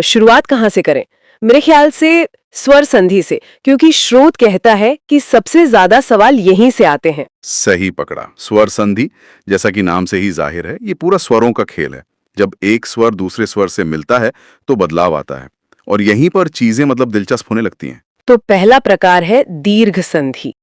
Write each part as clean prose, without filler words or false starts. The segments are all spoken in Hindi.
शुरुआत कहाँ से करें? मेरे ख्याल से स्वर संधि से, क्योंकि स्रोत कहता है कि सबसे ज्यादा सवाल यहीं से आते हैं। सही पकड़ा। स्वर संधि, जैसा कि नाम से ही जाहिर है, ये पूरा स्वरों का खेल है। जब एक स्वर दूसरे स्वर से मिलता है तो बदलाव आता है, और यहीं पर चीजें मतलब दिलचस्प होने लगती हैं। तो पहला प्रकार है दीर्घ संधि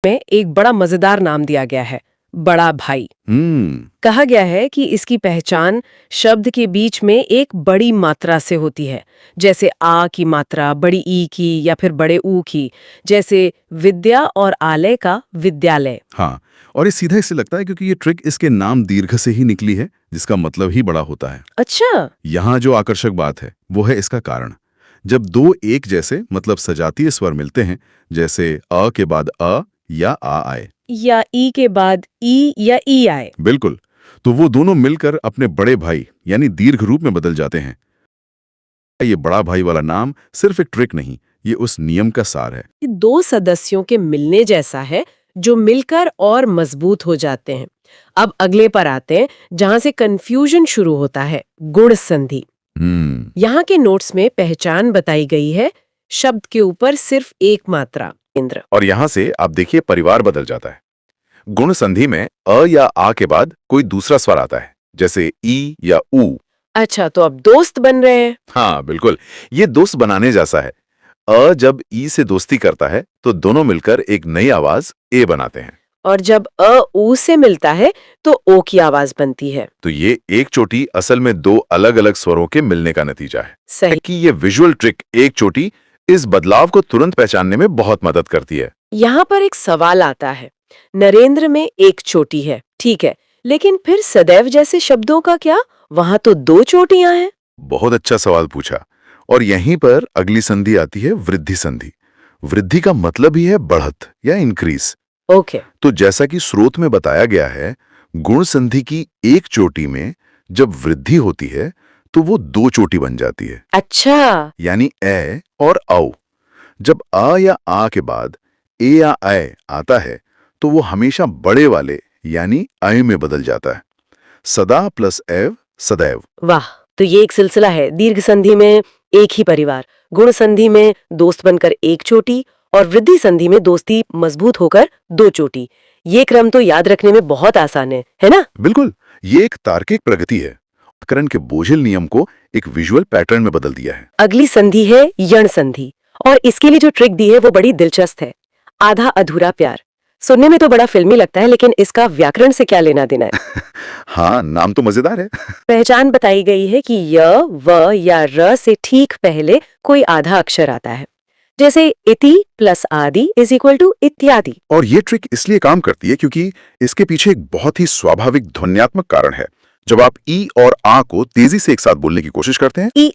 में एक बड़ा मजेदार नाम दिया गया है, बड़ा भाई। कहा गया है कि इसकी पहचान शब्द के बीच में एक बड़ी मात्रा से होती है, जैसे आ की मात्रा बड़ी ई की या फिर बड़े ऊ की, जैसे विद्या और आलय का विद्यालय। हाँ, और ये सीधा इससे लगता है क्योंकि ये ट्रिक इसके नाम दीर्घ से ही निकली है, जिसका मतलब ही बड़ा होता है। अच्छा। यहाँ जो आकर्षक बात है वो है इसका कारण। जब दो एक जैसे मतलब सजातीय स्वर मिलते हैं, जैसे अ के बाद अ या आ आए, या ई के बाद ई या ई आए। बिल्कुल, तो वो दोनों मिलकर अपने बड़े भाई यानी दीर्घ रूप में बदल जाते हैं। ये बड़ा भाई वाला नाम सिर्फ एक ट्रिक नहीं, ये उस नियम का सार है। ये दो सदस्यों के मिलने जैसा है जो मिलकर और मजबूत हो जाते हैं। अब अगले पर आते हैं जहां से कंफ्यूजन शुरू होता है, गुण संधि। यहाँ के नोट्स में पहचान बताई गई है, शब्द के ऊपर सिर्फ एक मात्रा केंद्र। और यहां से आप देखिए परिवार बदल जाता है। गुण संधि में अ या आ के बाद कोई दूसरा स्वर आता है, जैसे ई या ऊ। अच्छा, तो अब दोस्त बन रहे हैं। हाँ बिल्कुल, ये दोस्त बनाने जैसा है। जब ई से दोस्ती करता है तो दोनों मिलकर एक नई आवाज ए बनाते हैं, और जब अ ऊ से मिलता है तो ओ की आवाज बनती है। तो ये एक चोटी असल में दो अलग अलग स्वरों के मिलने का नतीजा है। सही। कि ये विजुअल ट्रिक एक चोटी इस बदलाव को तुरंत पहचानने में बहुत मदद करती है। यहाँ पर एक सवाल आता है, नरेंद्र में एक चोटी है, ठीक है, लेकिन फिर सदैव जैसे शब्दों का क्या? वहां तो दो चोटियां हैं। बहुत अच्छा सवाल पूछा। और यहीं पर अगली संधि आती है वृद्धि संधि। वृद्धि का मतलब ही है बढ़त या इंक्रीज। ओके। तो जैसा कि स्रोत में बताया गया है, गुण संधि की एक चोटी में जब वृद्धि होती है तो वो दो चोटी बन जाती है। अच्छा। यानी ए और औ। जब आ या आ के बाद ए या आय आता है तो वो हमेशा बड़े वाले यानी अय में बदल जाता है। सदा प्लस एव सदैव। वाह, तो ये एक सिलसिला है। दीर्घ संधि में एक ही परिवार, गुण संधि में दोस्त बनकर एक चोटी, और वृद्धि संधि में दोस्ती मजबूत होकर दो चोटी। ये क्रम तो याद रखने में बहुत आसान है ना? बिल्कुल, ये एक तार्किक प्रगति है। व्याकरण के बोझिल नियम को एक विजुअल पैटर्न में बदल दिया है। अगली संधि है यण संधि, और इसके लिए जो ट्रिक दी है वो बड़ी दिलचस्प है, आधा अधूरा प्यार। सुनने में तो बड़ा फिल्मी लगता है, लेकिन इसका व्याकरण से क्या लेना देना है? हाँ, नाम तो मजेदार है। पहचान बताई गई है कि य, व या र से ठीक पहले कोई आधा अक्षर आता है, जैसे इति प्लस आदि इज इक्वल टू इत्यादि। और ये ट्रिक इसलिए काम करती है क्योंकि इसके पीछे एक बहुत ही स्वाभाविक ध्वन्यात्मक कारण है। जब आप ई और आ को तेजी से एक साथ बोलने की कोशिश करते हैं, ई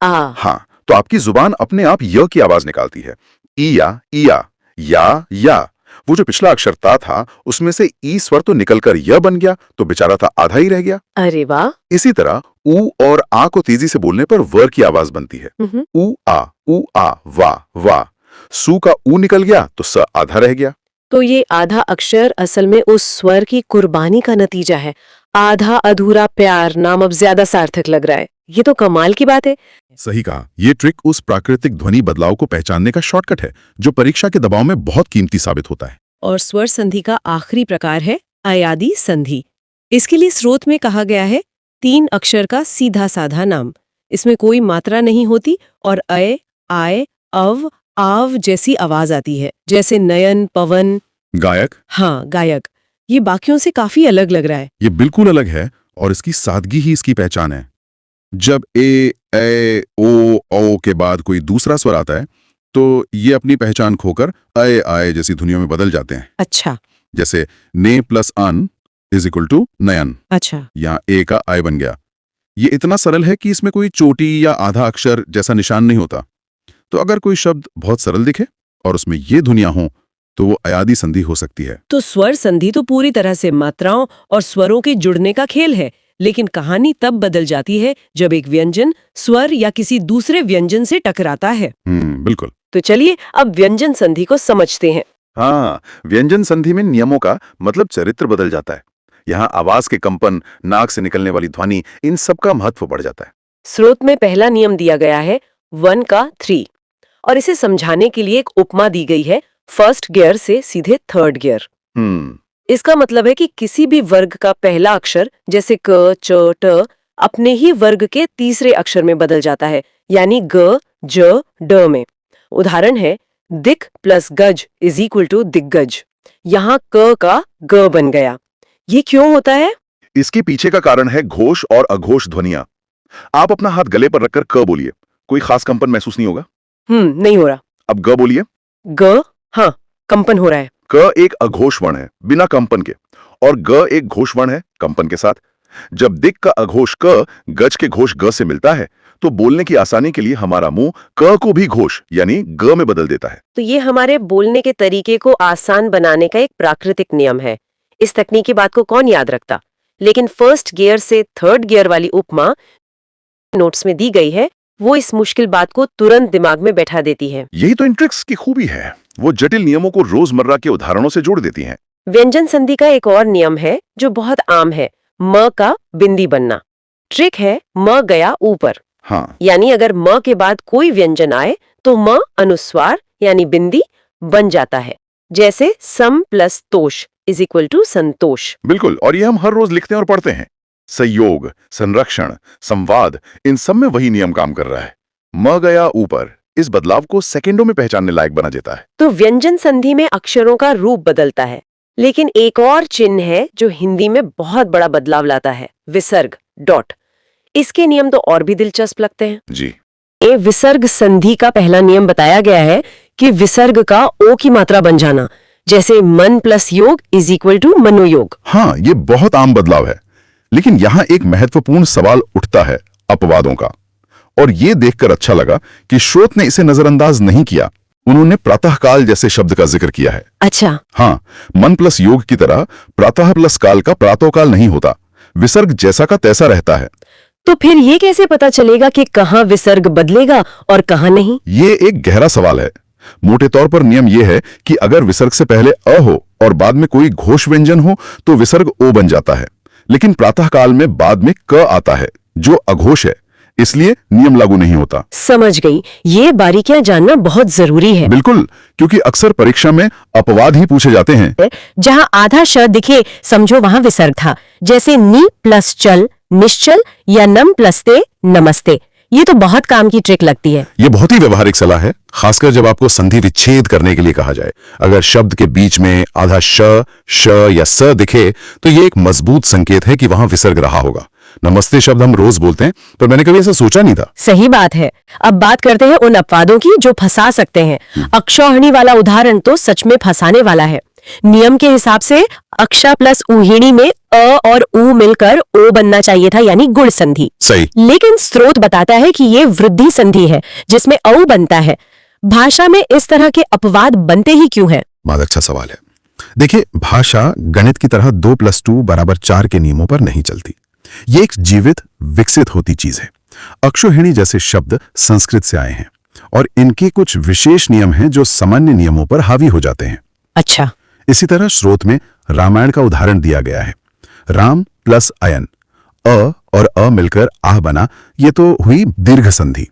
आ, हाँ, तो आपकी जुबान अपने आप य की आवाज निकालती है। इया, इया, या। वो जो पिछला अक्षर ता था उसमें से ई स्वर तो निकलकर य बन गया, तो बेचारा था आधा ही रह गया। अरे वाह। इसी तरह ऊ और आ को तेजी से बोलने पर वर की आवाज बनती है। ऊ आ, वाह। सू का ऊ निकल गया तो स आधा रह गया। तो ये आधा अक्षर असल में उस स्वर की कुर्बानी का नतीजा है। आधा अधूरा प्यार नाम अब ज्यादा सार्थक लग रहा है। ये तो कमाल की बात है। सही कहा, ये ट्रिक उस प्राकृतिक ध्वनि बदलाव को पहचानने का शॉर्टकट है जो परीक्षा के दबाव में बहुत कीमती साबित होता है। और स्वर संधि का आखिरी प्रकार है अयादि संधि। इसके लिए स्रोत में कहा गया है 3 अक्षर का सीधा साधा नाम, इसमें कोई मात्रा नहीं होती और अय, आय, अव, आव जैसी आवाज आती है, जैसे नयन, पवन। गायक। हाँ, गायक। ये बाकियों से काफी अलग लग रहा है। ये बिल्कुल अलग है, और इसकी सादगी ही इसकी पहचान है। जब ए ओ के बाद कोई दूसरा स्वर आता है तो ये अपनी पहचान खोकर अय आय जैसी ध्वनियों में बदल जाते हैं। अच्छा। जैसे ने प्लस अन इज इक्वल टू नयन। अच्छा। यहाँ ए का आय बन गया। ये इतना सरल है कि इसमें कोई चोटी या आधा अक्षर जैसा निशान नहीं होता। तो अगर कोई शब्द बहुत सरल दिखे और उसमें ये ध्वनियां हों तो वो अयादि संधि हो सकती है। तो स्वर संधि तो पूरी तरह से मात्राओं और स्वरों के जुड़ने का खेल है, लेकिन कहानी तब बदल जाती है जब एक व्यंजन स्वर या किसी दूसरे व्यंजन से टकराता है। बिल्कुल। तो चलिए अब व्यंजन संधि को समझते हैं। हाँ, व्यंजन संधि में नियमों का मतलब चरित्र बदल जाता है। यहाँ आवाज के कंपन, नाक से निकलने वाली ध्वनि, इन सब का महत्व बढ़ जाता है। स्रोत में पहला नियम दिया गया है 1 का 3 और इसे समझाने के लिए एक उपमा दी गई है फर्स्ट गियर से सीधे थर्ड गियर। इसका मतलब है कि किसी भी वर्ग का पहला अक्षर जैसे क, च, ट अपने ही वर्ग के तीसरे अक्षर में बदल जाता है, यानी ग, ज, ड में। उदाहरण है दिक प्लस गज इज इक्वल टू दिग्गज। यहाँ क का ग बन गया। ये क्यों होता है? इसके पीछे का कारण है घोष और अघोष ध्वनियां। आप अपना हाथ गले पर रखकर क बोलिए, कोई खास कंपन महसूस नहीं होगा? नहीं हो रहा। अब ग बोलिए। ग, हाँ, कंपन हो रहा है। क एक अघोष वर्ण है बिना कंपन के, और ग एक घोष वर्ण है कंपन के साथ। जब दिक का अघोष क गज के घोष ग से मिलता है तो बोलने की आसानी के लिए हमारा मुंह क को भी घोष यानी ग में बदल देता है। तो ये हमारे बोलने के तरीके को आसान बनाने का एक प्राकृतिक नियम है। इस तकनीकी बात को कौन याद रखता? लेकिन फर्स्ट गियर से थर्ड गियर वाली उपमा नोट्स में दी गई है, वो इस मुश्किल बात को तुरंत दिमाग में बैठा देती है। यही तो इन ट्रिक्स की खूबी है, वो जटिल नियमों को रोजमर्रा के उदाहरणों से जोड़ देती हैं। व्यंजन संधि का एक और नियम है जो बहुत आम है, म का बिंदी बनना। ट्रिक है म गया ऊपर। हाँ, यानी अगर म के बाद कोई व्यंजन आए तो म अनुस्वार यानी बिंदी बन जाता है। जैसे सम प्लस तोष इज इक्वल टू संतोष। बिल्कुल, और ये हम हर रोज लिखते हैं और पढ़ते हैं। संयोग, संरक्षण, संवाद, इन सब में वही नियम काम कर रहा है। म गया ऊपर इस बदलाव को सेकंडों में पहचानने लायक बना देता है। तो व्यंजन संधि में अक्षरों का रूप बदलता है, लेकिन एक और चिन्ह है जो हिंदी में बहुत बड़ा बदलाव लाता है, विसर्ग, डॉट। इसके नियम तो और भी दिलचस्प लगते हैं जी। विसर्ग संधि का पहला नियम बताया गया है कि विसर्ग का ओ की मात्रा बन जाना, जैसे मन प्लस योग इज इक्वल टू मनोयोग। हाँ, ये बहुत आम बदलाव है, लेकिन यहाँ एक महत्वपूर्ण सवाल उठता है अपवादों का, और ये देखकर अच्छा लगा कि स्रोत ने इसे नजरअंदाज नहीं किया। उन्होंने प्रातःकाल जैसे शब्द का जिक्र किया है। अच्छा। हाँ, मन प्लस योग की तरह प्रातः प्लस काल का प्रातःकाल नहीं होता, विसर्ग जैसा का तैसा रहता है। तो फिर ये कैसे पता चलेगा कि कहाँ विसर्ग बदलेगा और कहाँ नहीं? ये एक गहरा सवाल है। मोटे तौर पर नियम ये है कि अगर विसर्ग से पहले अ हो और बाद में कोई घोष व्यंजन हो तो विसर्ग ओ बन जाता है, लेकिन प्रातःकाल में बाद में क आता है जो अघोष है, इसलिए नियम लागू नहीं होता। समझ गई। ये बारीकियां जानना बहुत जरूरी है। बिल्कुल, क्योंकि अक्सर परीक्षा में अपवाद ही पूछे जाते हैं। जहाँ आधा श दिखे समझो वहाँ विसर्ग था, जैसे नी प्लस चल निश्चल या नम प्लस ते नमस्ते। ये तो बहुत काम की ट्रिक लगती है। ये बहुत ही व्यवहारिक सलाह है, खासकर जब आपको संधि विच्छेद करने के लिए कहा जाए। अगर शब्द के बीच में आधा श या स दिखे तो ये एक मजबूत संकेत है कि वहां विसर्ग रहा होगा। नमस्ते शब्द हम रोज बोलते हैं, पर मैंने कभी ऐसा सोचा नहीं था। सही बात है। अब बात करते हैं उन अपवादों की जो फंसा सकते हैं। अक्षौहिणी वाला उदाहरण तो सच में फंसाने वाला है। नियम के हिसाब से अक्षा प्लस ऊहिणी में अ और ऊ मिलकर ओ बनना चाहिए था, यानी गुण संधि। सही। लेकिन स्रोत बताता है कि ये वृद्धि संधि है जिसमें औ बनता है। भाषा में इस तरह के अपवाद बनते ही क्यों हैं? बहुत अच्छा सवाल है। देखिए, भाषा गणित की तरह 2 + 2 = 4 के नियमों पर नहीं चलती। ये एक जीवित विकसित होती चीज है। अक्षौहिणी जैसे शब्द संस्कृत से आए हैं और इनके कुछ विशेष नियम हैं जो सामान्य नियमों पर हावी हो जाते हैं। अच्छा। इसी तरह स्रोत में रामायण का उदाहरण दिया गया है। राम प्लस अयन, अ और अ मिलकर आह बना, ये तो हुई दीर्घ संधि।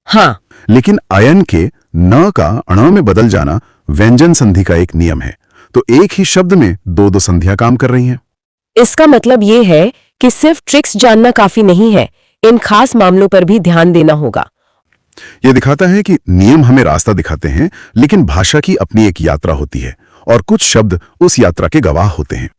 हाँ। लेकिन अयन के न का अण में बदल जाना व्यंजन संधि का एक नियम है, तो एक ही शब्द में दो संधियां काम कर रही हैं। इसका मतलब ये है कि सिर्फ ट्रिक्स जानना काफी नहीं है, इन खास मामलों पर भी ध्यान देना होगा। यह दिखाता है कि नियम हमें रास्ता दिखाते हैं, लेकिन भाषा की अपनी एक यात्रा होती है और कुछ शब्द उस यात्रा के गवाह होते हैं।